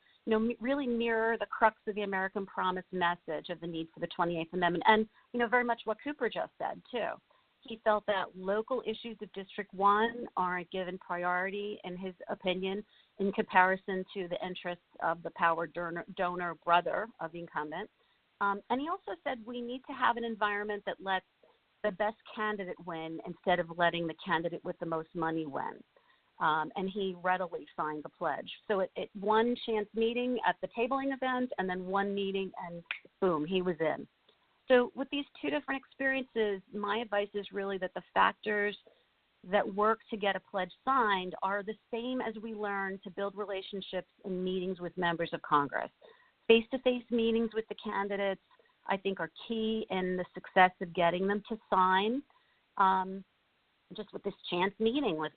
S12: really mirror the crux of the American Promise message of the need for the 28th Amendment, and very much what Cooper just said too. He felt that local issues of District 1 aren't given priority, in his opinion, in comparison to the interests of the power donor brother of the incumbent. And he also said we need to have an environment that lets the best candidate win instead of letting the candidate with the most money win. And he readily signed the pledge. So it one chance meeting at the tabling event and then one meeting and boom, he was in. So with these two different experiences, my advice is really that the factors that work to get a pledge signed are the same as we learn to build relationships in meetings with members of Congress. Face-to-face meetings with the candidates, I think, are key in the success of getting them to sign. Just with this chance meeting, with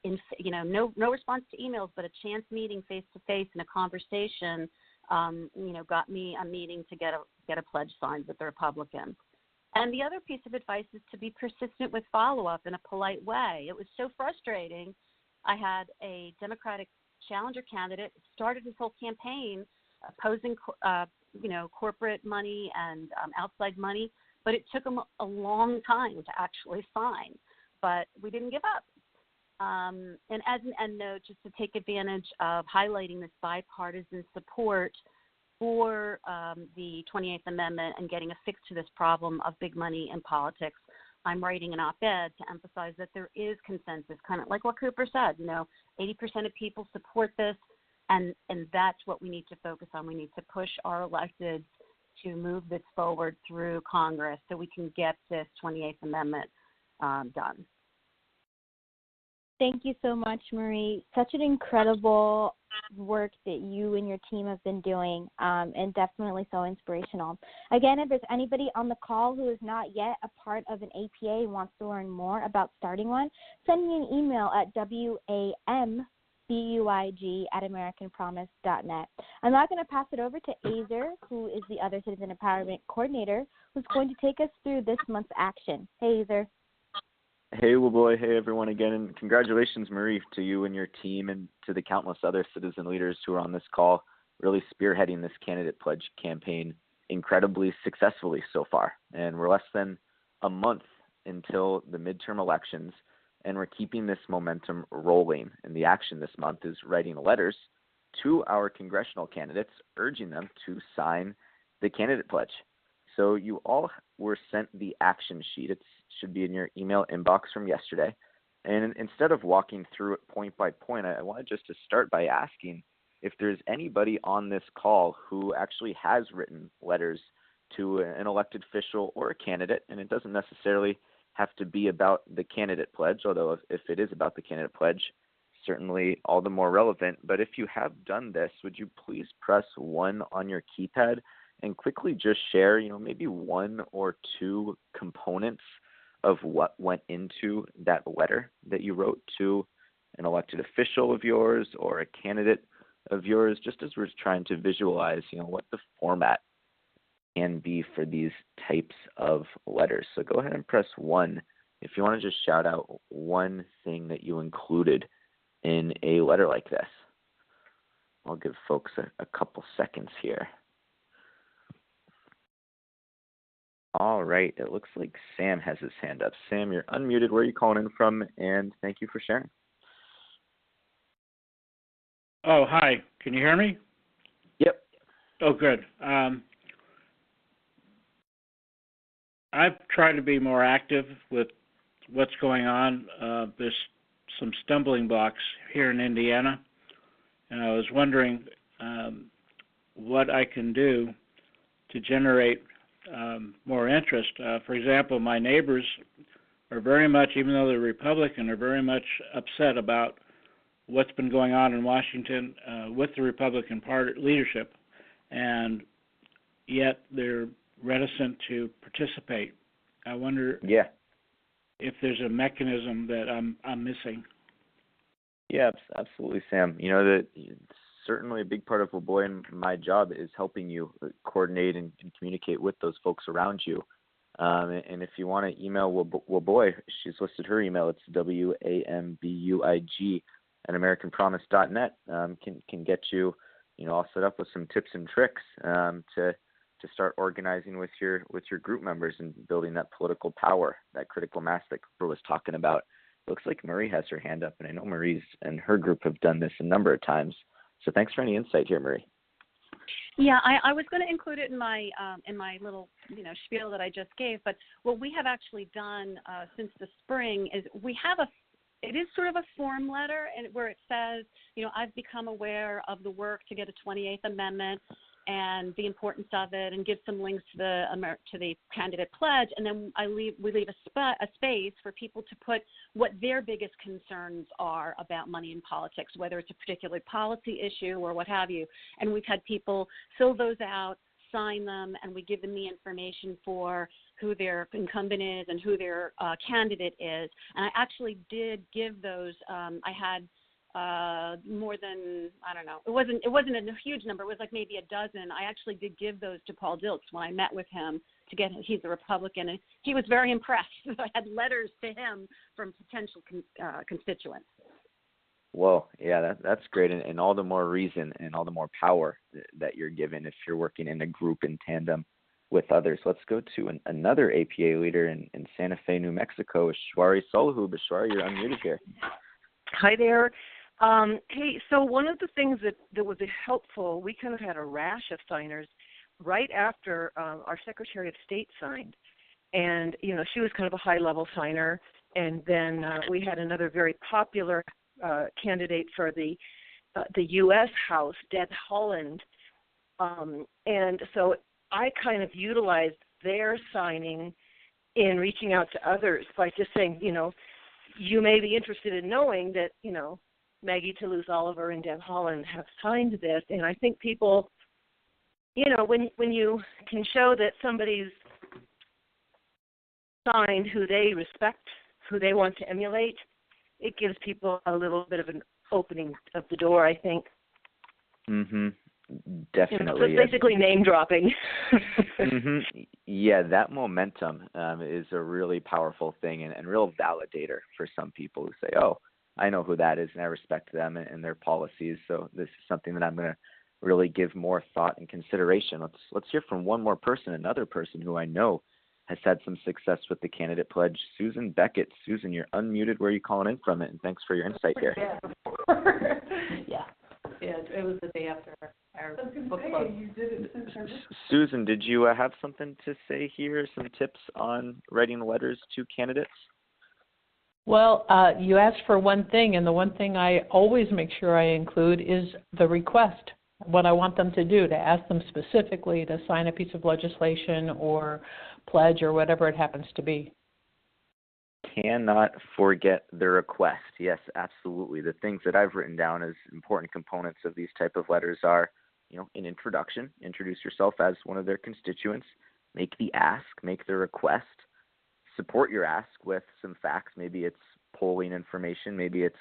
S12: no response to emails, but a chance meeting face-to-face and a conversation, got me a meeting to get a pledge signed with the Republican. And the other piece of advice is to be persistent with follow-up in a polite way. It was so frustrating. I had a Democratic challenger candidate started his whole campaign opposing, corporate money and outside money, but it took him a long time to actually sign. But we didn't give up. And as an end note, just to take advantage of highlighting this bipartisan support for the 28th Amendment and getting a fix to this problem of big money in politics, I'm writing an op-ed to emphasize that there is consensus, kind of like what Cooper said, 80% of people support this, and that's what we need to focus on. We need to push our electeds to move this forward through Congress so we can get this 28th Amendment done.
S1: Thank you so much, Marie. Such an incredible work that you and your team have been doing, and definitely so inspirational. Again, if there's anybody on the call who is not yet a part of an APA and wants to learn more about starting one, send me an email at wambuig@americanpromise.net. I'm now going to pass it over to Azer, who is the Other Citizen Empowerment Coordinator, who's going to take us through this month's action. Hey, Azer.
S2: Hey, boy. Hey, everyone again. And congratulations, Marie, to you and your team and to the countless other citizen leaders who are on this call, really spearheading this candidate pledge campaign incredibly successfully so far. And we're less than a month until the midterm elections, and we're keeping this momentum rolling. And the action this month is writing letters to our congressional candidates, urging them to sign the candidate pledge. So you all were sent the action sheet. It should be in your email inbox from yesterday. And instead of walking through it point by point, I wanted just to start by asking if there's anybody on this call who actually has written letters to an elected official or a candidate, and it doesn't necessarily have to be about the candidate pledge, although if it is about the candidate pledge, certainly all the more relevant. But if you have done this, would you please press 1 on your keypad and quickly just share, maybe 1 or 2 components of what went into that letter that you wrote to an elected official of yours or a candidate of yours, just as we're trying to visualize, what the format can be for these types of letters. So go ahead and press 1 if you want to just shout out one thing that you included in a letter like this. I'll give folks a couple seconds here. All right, it looks like Sam has his hand up. Sam, you're unmuted. Where are you calling in from? And thank you for sharing.
S13: Oh, hi. Can you hear me?
S2: Yep.
S13: Oh, good. I've tried to be more active with what's going on. There's some stumbling blocks here in Indiana, and I was wondering what I can do to generate more interest. For example, my neighbors are very much, even though they're Republican, are very much upset about what's been going on in Washington with the Republican Party leadership, and yet they're reticent to participate. I wonder if there's a mechanism that I'm missing.
S2: Yeah, absolutely, Sam. That certainly a big part of Woboy and my job is helping you coordinate and communicate with those folks around you. And if you want to email Woboy, she's listed her email. It's WAMBUIG@AmericanPromise.net. Can get you, all set up with some tips and tricks to start organizing with your group members and building that political power, that critical mass that Cooper was talking about. It looks like Marie has her hand up, and I know Marie's and her group have done this a number of times. So thanks for any insight here, Marie.
S12: Yeah, I was going to include it in my little spiel that I just gave. But what we have actually done since the spring is we have it is sort of a form letter, and where it says, I've become aware of the work to get a 28th Amendment and the importance of it, and give some links to the candidate pledge, and then we leave a space for people to put what their biggest concerns are about money in politics, whether it's a particular policy issue or what have you. And we've had people fill those out, sign them, and we give them the information for who their incumbent is and who their candidate is. And I actually did give those. I had more than, I don't know, it wasn't a huge number. It was like maybe a dozen. I actually did give those to Paul Dilks when I met with him he's a Republican, and he was very impressed. I had letters to him from potential constituents.
S2: Whoa, yeah, that's great, and all the more reason and all the more power that you're given if you're working in a group in tandem with others. Let's go to another APA leader in Santa Fe, New Mexico, Ishwari Solihu. Ishwari, you're unmuted here.
S14: Hi there. Hey, so one of the things that was helpful, we kind of had a rash of signers right after our Secretary of State signed. And, she was kind of a high-level signer. And then we had another very popular candidate for the U.S. House, Deb Haaland. And so I kind of utilized their signing in reaching out to others by just saying, you may be interested in knowing that, Maggie Toulouse-Oliver and Deb Haaland have signed this. And I think people, when you can show that somebody's signed who they respect, who they want to emulate, it gives people a little bit of an opening of the door, I think.
S2: Mm-hmm. Definitely.
S14: So it's basically name dropping.
S2: Mm-hmm. Yeah, that momentum is a really powerful thing and real validator for some people who say, oh, I know who that is and I respect them and their policies. So this is something that I'm going to really give more thought and consideration. Let's hear from one more person, another person who I know has had some success with the candidate pledge, Susan Beckett. Susan, you're unmuted. Where are you calling in from? And thanks for your insight here.
S15: Yeah, it was the day after our book club.
S2: Susan, did you have something to say here, some tips on writing letters to candidates?
S15: Well, you asked for one thing, and the one thing I always make sure I include is the request, what I want them to do, to ask them specifically to sign a piece of legislation or pledge or whatever it happens to be.
S2: cannot forget the request. Yes, absolutely. The things that I've written down as important components of these type of letters are, an introduction, introduce yourself as one of their constituents, make the ask, make the request, support your ask with some facts. Maybe it's polling information, maybe it's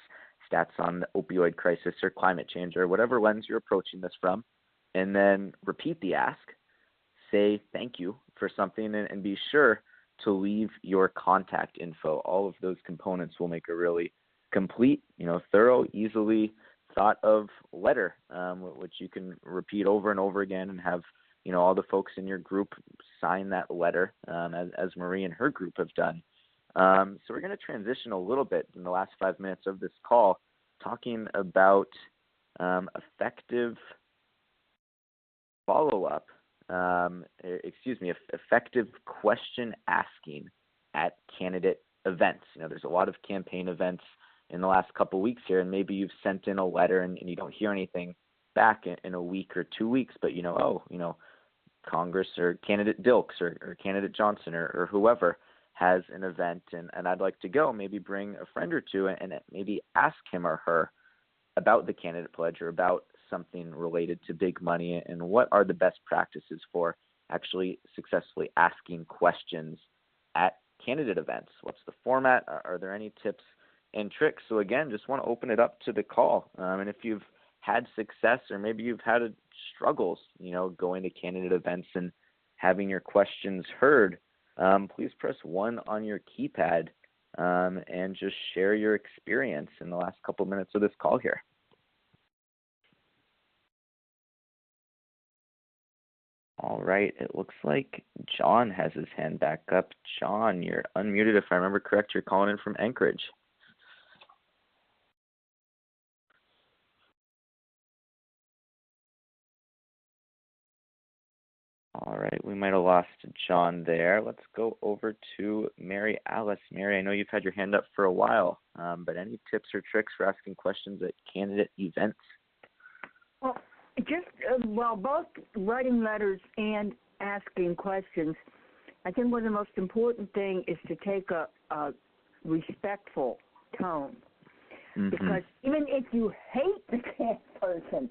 S2: stats on the opioid crisis or climate change or whatever lens you're approaching this from, and then repeat the ask, say thank you for something, and be sure to leave your contact info. All of those components will make a really complete, thorough, easily thought of letter, which you can repeat over and over again and have, all the folks in your group sign that letter, as Marie and her group have done. So we're going to transition a little bit in the last 5 minutes of this call, talking about effective follow-up, effective question asking at candidate events. There's a lot of campaign events in the last couple of weeks here, and maybe you've sent in a letter and you don't hear anything back in a week or 2 weeks, but Congress or candidate Dilks or candidate Johnson or whoever has an event and I'd like to go, maybe bring a friend or two and maybe ask him or her about the candidate pledge or about something related to big money, and what are the best practices for actually successfully asking questions at candidate events. What's the format? Are there any tips and tricks? So again, just want to open it up to the call. And if you've had success or maybe you've had struggles, going to candidate events and having your questions heard, please press 1 on your keypad and just share your experience in the last couple minutes of this call here. All right, it looks like John has his hand back up. John, you're unmuted. If I remember correct, you're calling in from Anchorage. All right, we might have lost John there. Let's go over to Mary Alice. Mary, I know you've had your hand up for a while, but any tips or tricks for asking questions at candidate events?
S16: Well, both writing letters and asking questions, I think one of the most important thing is to take a respectful tone. Mm-hmm. Because even if you hate the person,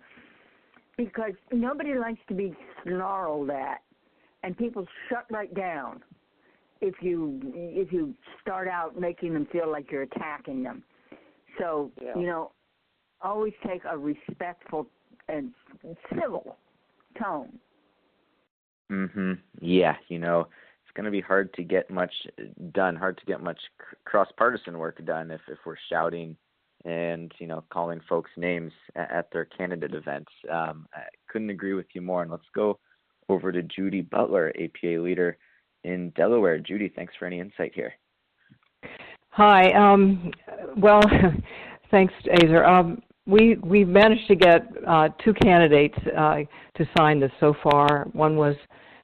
S16: because nobody likes to be snarled at, and people shut right down if you start out making them feel like you're attacking them. So, always take a respectful and civil tone.
S2: Yeah, it's going to be hard to get much done, hard to get much cross-partisan work done if we're shouting and, calling folks names at their candidate events. I couldn't agree with you more. And let's go over to Judy Butler, APA leader in Delaware. Judy, thanks for any insight here.
S15: Hi. Well, thanks, Azer. We managed to get 2 candidates to sign this so far. One was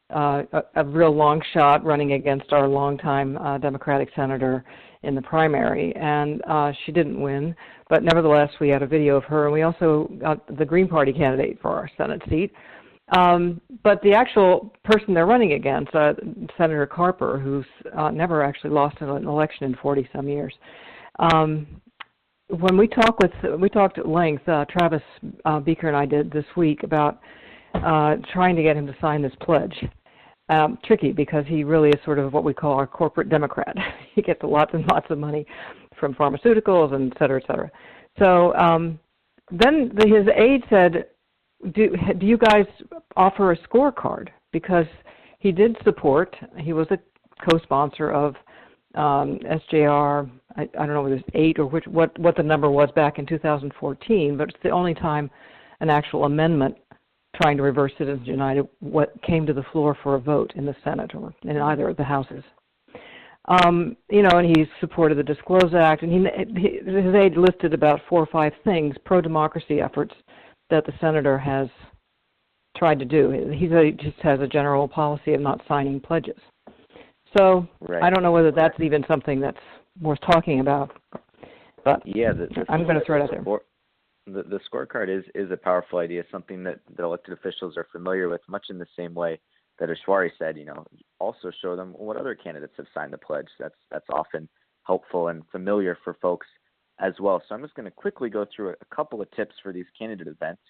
S15: a real long shot running against our longtime Democratic senator in the primary, and she didn't win. But nevertheless, we had a video of her, and we also got the Green Party candidate for our Senate seat. But the actual person they're running against, Senator Carper, who's never actually lost an election in 40-some years, when we talked at length, Travis Beaker and I did this week, about trying to get him to sign this pledge. Tricky, because he really is sort of what we call our corporate Democrat. He gets lots and lots of money from pharmaceuticals and et cetera, et cetera. So then his aide said, do you guys offer a scorecard? Because he did support, he was a co-sponsor of SJR, I don't know whether it's 8 or what the number was back in 2014, but it's the only time an actual amendment trying to reverse Citizens United came to the floor for a vote in the Senate or in either of the houses. And he supported the Disclose Act, and his aide listed about 4 or 5 things, pro-democracy efforts that the senator has tried to do. He just has a general policy of not signing pledges. So right. I don't know whether that's even something that's worth talking about, but yeah, I'm going to throw it out there.
S2: The scorecard is a powerful idea, something that the elected officials are familiar with, much in the same way that Ashwari said, also show them what other candidates have signed the pledge. That's often helpful and familiar for folks as well. So I'm just going to quickly go through a couple of tips for these candidate events.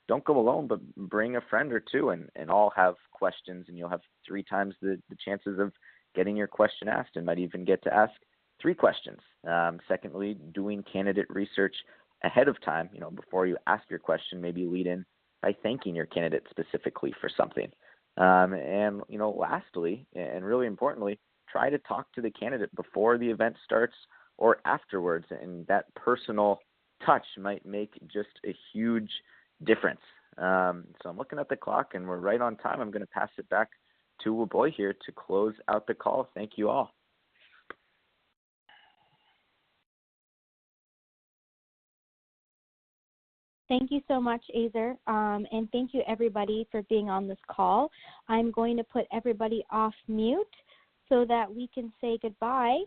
S2: Don't go alone, but bring a friend or two, and all have questions, and you'll have 3 times the chances of getting your question asked, and might even get to ask 3 questions. Secondly, doing candidate research ahead of time, before you ask your question, maybe lead in by thanking your candidate specifically for something. And lastly, and really importantly, try to talk to the candidate before the event starts or afterwards, and that personal touch might make just a huge difference. So I'm looking at the clock, and we're right on time. I'm going to pass it back to Waboy here to close out the call. Thank you all.
S1: Thank you so much, Azer, and thank you everybody for being on this call. I'm going to put everybody off mute so that we can say goodbye.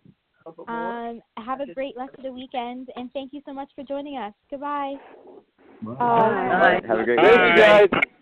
S1: Have a great rest of the weekend, and thank you so much for joining us. Goodbye.
S2: Bye. Have a great
S7: weekend. Thank you, guys.